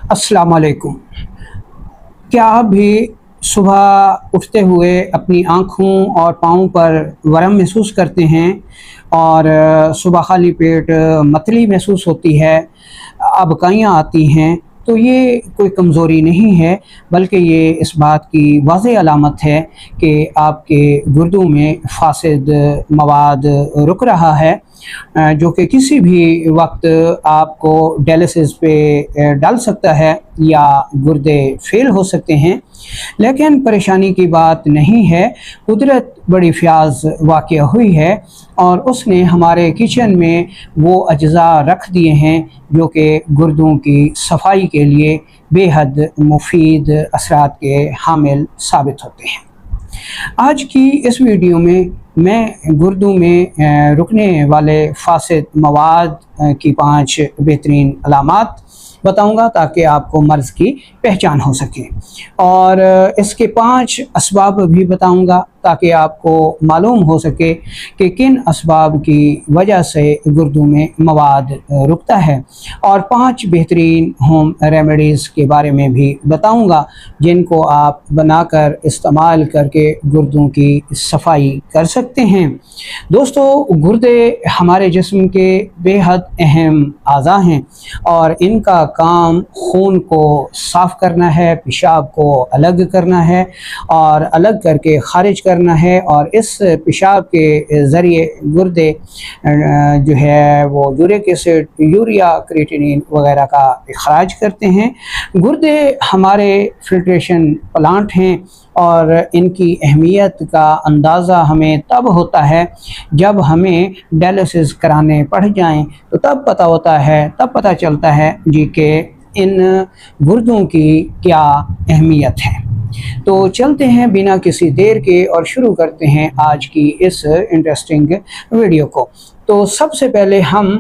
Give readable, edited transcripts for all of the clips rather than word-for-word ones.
अस्सलाम वालेकुम। क्या आप भी सुबह उठते हुए अपनी आँखों और पाँव पर वरम महसूस करते हैं और सुबह खाली पेट मतली महसूस होती है, अबकाइयाँ आती हैं, तो ये कोई कमज़ोरी नहीं है, बल्कि ये इस बात की वाज़ेह अलामत है कि आपके गुर्दों में फ़ासिद मवाद रुक रहा है, जो कि किसी भी वक्त आपको डायलिसिस पे डाल सकता है या गुर्दे फेल हो सकते हैं। लेकिन परेशानी की बात नहीं है, कुदरत बड़ी फ़याज़ वाक़या हुई है और उसने हमारे किचन में वो अज्ज़ा रख दिए हैं जो कि गुर्दों की सफाई के लिए बेहद मुफीद असरात के हामिल साबित होते हैं। आज की इस वीडियो में मैं गुर्दों में रुकने वाले फ़ासिद मवाद की 5 बेहतरीन अलामात बताऊंगा ताकि आपको मर्ज़ की पहचान हो सके, और इसके 5 असबाब भी बताऊंगा ताकि आपको मालूम हो सके कि किन असबाब की वजह से गुर्दों में मवाद रुकता है, और 5 बेहतरीन होम रेमेडीज़ के बारे में भी बताऊंगा जिनको आप बनाकर इस्तेमाल करके गुर्दों की सफाई कर सकते हैं। दोस्तों, गुर्दे हमारे जिस्म के बेहद अहम आज़ा हैं और इनका काम खून को साफ़ करना है, पेशाब को अलग करना है और अलग करके ख़ारिज करना है, और इस पेशाब के ज़रिए गुर्दे जो है वो यूरिक एसिड, यूरिया, क्रिएटिनिन वगैरह का इखराज करते हैं। गुर्दे हमारे फिल्ट्रेशन प्लांट हैं और इनकी अहमियत का अंदाज़ा हमें तब होता है जब हमें डायलिसिस कराने पड़ जाएं, तो तब पता चलता है जी कि इन गुर्दों की क्या अहमियत है। तो चलते हैं बिना किसी देर के और शुरू करते हैं आज की इस इंटरेस्टिंग वीडियो को। तो सबसे पहले हम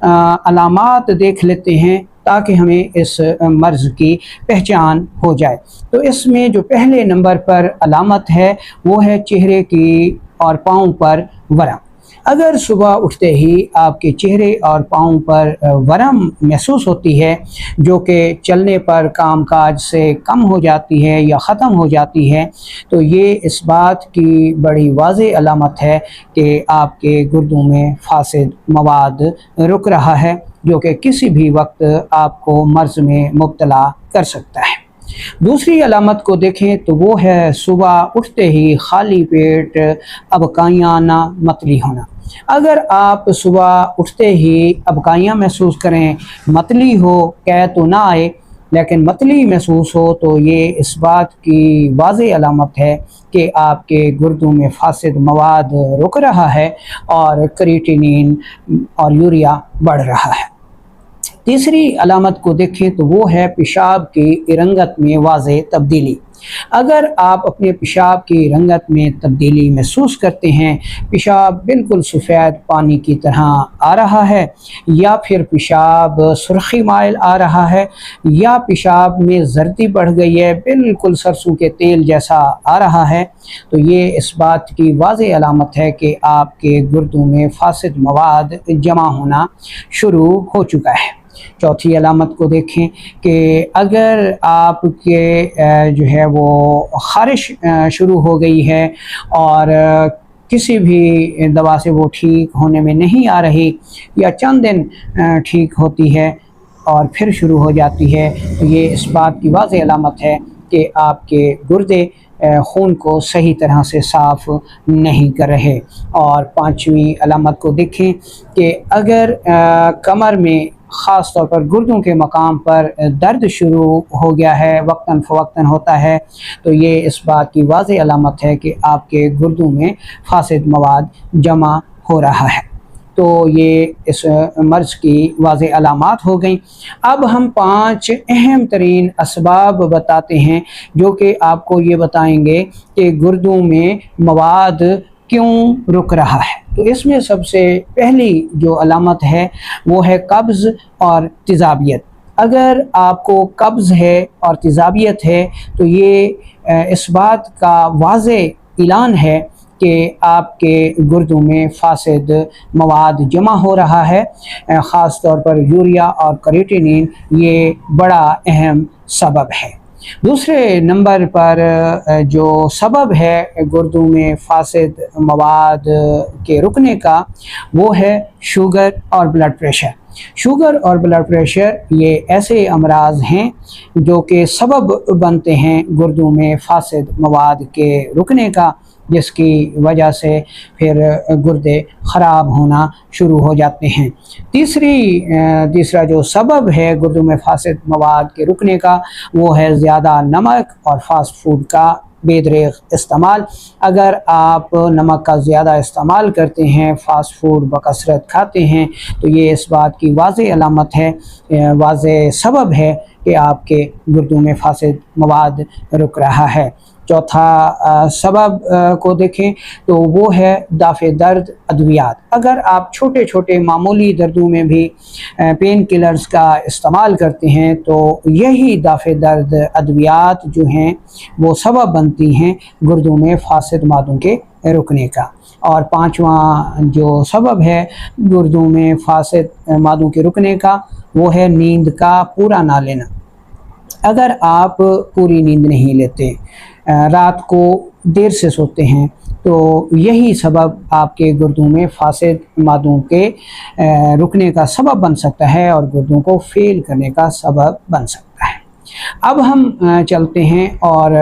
अलामात देख लेते हैं ताकि हमें इस मर्ज़ की पहचान हो जाए। तो इसमें जो पहले नंबर पर अलामत है वो है चेहरे की और पाँव पर वरम। अगर सुबह उठते ही आपके चेहरे और पाँव पर वरम महसूस होती है जो कि चलने पर कामकाज से कम हो जाती है या ख़त्म हो जाती है, तो ये इस बात की बड़ी वाज़ेह अलामत है कि आपके गुर्दों में फ़ासिद मवाद रुक रहा है जो कि किसी भी वक्त आपको मर्ज़ में मुब्तला कर सकता है। दूसरी अलामत को देखें तो वो है सुबह उठते ही खाली पेट अबकाइयाँ आना, मतली होना। अगर आप सुबह उठते ही अबकाइयाँ महसूस करें, मतली हो, कह तो ना आए लेकिन मतली महसूस हो, तो ये इस बात की वाज़ेह अलामत है कि आपके गुर्दों में फ़ासिद मवाद रुक रहा है और क्रिएटिनिन और यूरिया बढ़ रहा है। तीसरी अलामत को देखें तो वो है पेशाब की रंगत में वाज़ेह तब्दीली। अगर आप अपने पेशाब की रंगत में तब्दीली महसूस करते हैं, पेशाब बिल्कुल सफ़ेद पानी की तरह आ रहा है, या फिर पेशाब सुर्खी माइल आ रहा है, या पेशाब में जर्दी बढ़ गई है, बिल्कुल सरसों के तेल जैसा आ रहा है, तो ये इस बात की वाज़ेह अलामत है कि आपके गुर्दों में फ़ासिद मवाद जमा होना शुरू हो चुका है। चौथी अलामत को देखें कि अगर आपके जो है वो ख़ारिश शुरू हो गई है और किसी भी दवा से वो ठीक होने में नहीं आ रही, या चंद दिन ठीक होती है और फिर शुरू हो जाती है, तो ये इस बात की वाज़ेह अलामत है कि आपके गुर्दे खून को सही तरह से साफ़ नहीं कर रहे। और पांचवी अलामत को देखें कि अगर कमर में ख़ास तौर पर गुर्दों के मकाम पर दर्द शुरू हो गया है, वक्तन फ़वक्तन होता है, तो ये इस बात की वाज़ेह अलामत है कि आपके गुर्दों में फ़ासिद मवाद जमा हो रहा है। तो ये इस मर्ज़ की वाज़ेह अलामात हो गई। अब हम 5 अहम तरीन असबाब बताते हैं जो कि आपको ये बताएंगे कि गुर्दों में मवाद क्यों रुक रहा है। तो इसमें सबसे पहली जो अलामत है वो है कब्ज़ और तेज़ाबियत। अगर आपको कब्ज़ है और तेज़ाबियत है तो ये इस बात का वाज़ेह ऐलान है कि आपके गुर्दों में फासिद मवाद जमा हो रहा है, ख़ास तौर पर यूरिया और क्रिएटिनिन ये बड़ा अहम सबब है। दूसरे नंबर पर जो सबब है गुर्दों में फासिद मवाद के रुकने का, वो है शुगर और ब्लड प्रेशर। शुगर और ब्लड प्रेशर ये ऐसे अमराज हैं जो कि सबब बनते हैं गुर्दों में फासिद मवाद के रुकने का, जिसकी वजह से फिर गुर्दे ख़राब होना शुरू हो जाते हैं। तीसरा जो सबब है गुर्दों में फासिद मवाद के रुकने का, वो है ज़्यादा नमक और फास्ट फूड का बेदरेग इस्तेमाल। अगर आप नमक का ज़्यादा इस्तेमाल करते हैं, फ़ास्ट फूड बकसरत खाते हैं, तो ये इस बात की वाज़ेह अलामत है, वाज़ेह सबब है कि आपके गुर्दों में फासिद मवाद रुक रहा है। चौथा सबब को देखें तो वो है दाफ़े दर्द अद्वियात। अगर आप छोटे छोटे मामूली दर्दों में भी पेन किलर्स का इस्तेमाल करते हैं, तो यही दाफ़े दर्द अद्वियात जो हैं वो सबब बनती हैं गुर्दों में फासिद मादों के रुकने का। और पांचवा जो सबब है गुर्दों में फासिद मादों के रुकने का, वो है नींद का पूरा ना लेना। अगर आप पूरी नींद नहीं लेते, रात को देर से सोते हैं, तो यही सबब आपके गुर्दों में फासिद मादों के रुकने का सबब बन सकता है और गुर्दों को फेल करने का सबब बन सकता है। अब हम चलते हैं और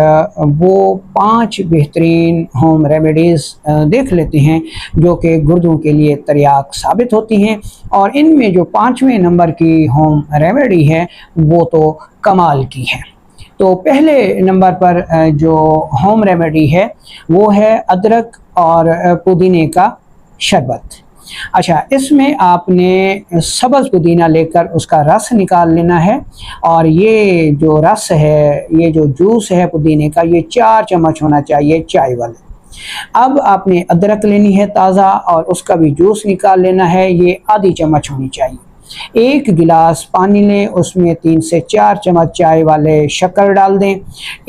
वो 5 बेहतरीन होम रेमेडीज़ देख लेते हैं जो कि गुर्दों के लिए तरियाक साबित होती हैं। और इनमें जो 5वें नंबर की होम रेमेडी है वो तो कमाल की है। तो पहले नंबर पर जो होम रेमेडी है वो है अदरक और पुदीने का शरबत। अच्छा, इसमें आपने सब्ज़ पुदीना लेकर उसका रस निकाल लेना है, और ये जो रस है, ये जो जूस है पुदीने का, ये 4 चम्मच होना चाहिए चाय वाले। अब आपने अदरक लेनी है ताज़ा और उसका भी जूस निकाल लेना है, ये आधी चम्मच होनी चाहिए। 1 गिलास पानी लें, उसमें 3 से 4 चम्मच चाय वाले शक्कर डाल दें,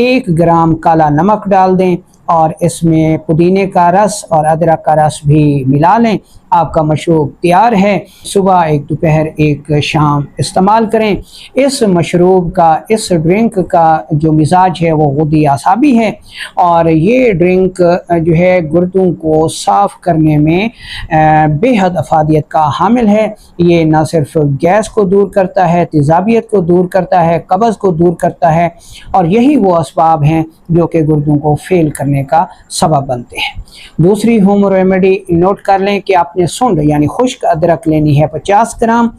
1 ग्राम काला नमक डाल दें और इसमें पुदीने का रस और अदरक का रस भी मिला लें। आपका मशरूब तैयार है। सुबह एक, दोपहर एक, शाम इस्तेमाल करें। इस मशरूब का, इस ड्रिंक का जो मिजाज है वो गुद्दी आसाबी है, और ये ड्रिंक जो है गुर्दों को साफ़ करने में बेहद अफादियत का हामिल है। ये न सिर्फ गैस को दूर करता है, तेज़ाबियत को दूर करता है, कब्ज़ को दूर करता है, और यही वो असबाब हैं जो कि गुर्दों को फेल करने का सबब बनते हैं। दूसरी होम रेमेडी नोट कर लें कि आपने सूंड यानी खुश्क अदरक लेनी है 50 ग्राम,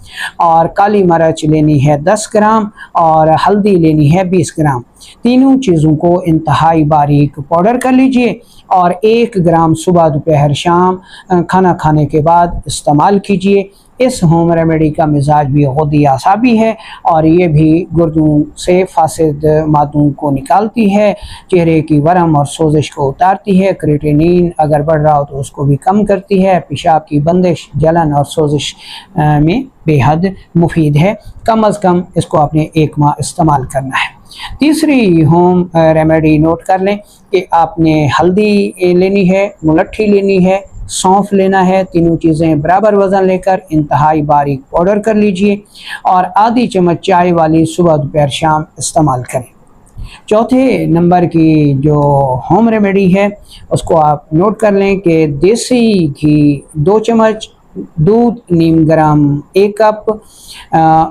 और काली मिर्च लेनी है 10 ग्राम, और हल्दी लेनी है 20 ग्राम। तीनों चीज़ों को इंतहाई बारीक पाउडर कर लीजिए और 1 ग्राम सुबह, दोपहर, शाम खाना खाने के बाद इस्तेमाल कीजिए। इस होम रेमेडी का मिजाज भी गुद्दी आसाबी है और ये भी गुर्दों से फासिद मादों को निकालती है, चेहरे की वरम और सोजिश को उतारती है, क्रिएटिनिन अगर बढ़ रहा हो तो उसको भी कम करती है, पेशाब की बंदिश, जलन और सोजिश में बेहद मुफीद है। कम अज़ कम इसको आपने 1 माह इस्तेमाल करना है। तीसरी होम रेमेडी नोट कर लें कि आपने हल्दी लेनी है, मुलट्ठी लेनी है, सौंफ लेना है। तीनों चीज़ें बराबर वज़न लेकर इंतहाई बारीक पाउडर कर लीजिए और आधी चम्मच चाय वाली सुबह, दोपहर, शाम इस्तेमाल करें। चौथे नंबर की जो होम रेमेडी है उसको आप नोट कर लें कि देसी घी 2 चम्मच, दूध नीम ग्राम 1 कप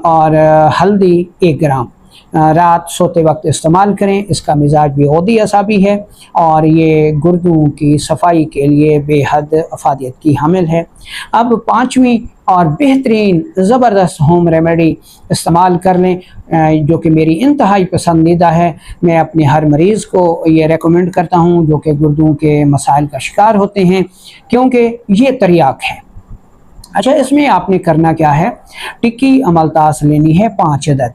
और हल्दी 1 ग्राम रात सोते वक्त इस्तेमाल करें। इसका मिजाज भी गुद्दी आसाबी है और ये गुर्दों की सफाई के लिए बेहद अफादियत की हामिल है। अब 5वीं और बेहतरीन ज़बरदस्त होम रेमेडी इस्तेमाल कर लें जो कि मेरी इंतहाई पसंदीदा है। मैं अपने हर मरीज़ को ये रेकमेंड करता हूँ जो कि गुर्दों के मसाइल का शिकार होते हैं, क्योंकि ये तरियाक है। अच्छा, इसमें आपने करना क्या है, टिक्की अमलतास लेनी है 5 अदद,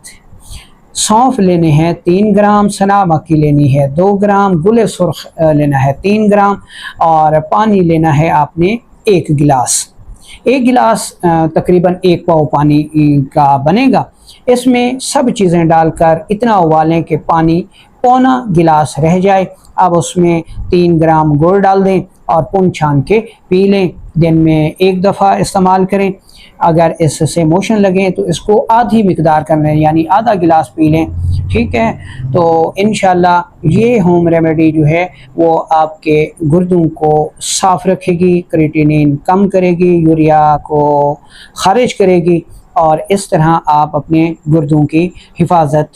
सौंफ लेने हैं 3 ग्राम, सना मक्खी लेनी है 2 ग्राम, गुले सुर्ख लेना है 3 ग्राम, और पानी लेना है आपने 1 गिलास। 1 गिलास तकरीबन 1 पाव पानी का बनेगा। इसमें सब चीज़ें डालकर इतना उबालें कि पानी पौना गिलास रह जाए। अब उसमें 3 ग्राम गुड़ डाल दें और पुन छान के पी लें। दिन में 1 दफ़ा इस्तेमाल करें। अगर इससे मोशन लगे तो इसको आधी मिकदार कर लें, यानी आधा गिलास पी लें। ठीक है, तो इंशाल्लाह ये होम रेमेडी जो है वो आपके गुर्दों को साफ़ रखेगी, क्रिएटिनिन कम करेगी, यूरिया को खारिज करेगी और इस तरह आप अपने गुर्दों की हिफाजत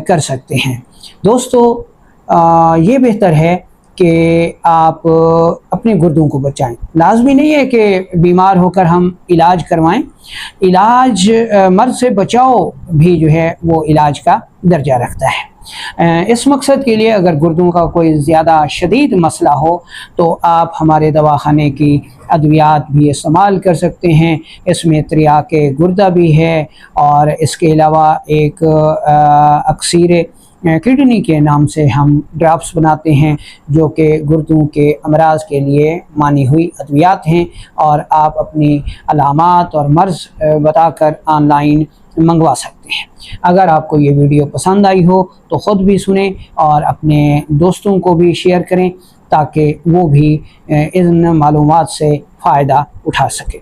कर सकते हैं। दोस्तों, ये बेहतर है कि आप अपने गुर्दों को बचाएं। लाजमी नहीं है कि बीमार होकर हम इलाज करवाएं। इलाज मर्ज़ से बचाव भी जो है वो इलाज का दर्जा रखता है। इस मकसद के लिए अगर गुर्दों का कोई ज़्यादा शदीद मसला हो तो आप हमारे दवाखाने की अद्वियात भी इस्तेमाल कर सकते हैं। इसमें त्रियाके गुर्दा भी है और इसके अलावा एक अक्सीर किडनी के नाम से हम ड्राप्स बनाते हैं, जो कि गुर्दों के अमराज के लिए मानी हुई अद्वियात हैं और आप अपनी अलामात और मर्ज़ बताकर ऑनलाइन मंगवा सकते हैं। अगर आपको ये वीडियो पसंद आई हो तो ख़ुद भी सुनें और अपने दोस्तों को भी शेयर करें ताकि वो भी इन मालूमात से फ़ायदा उठा सकें।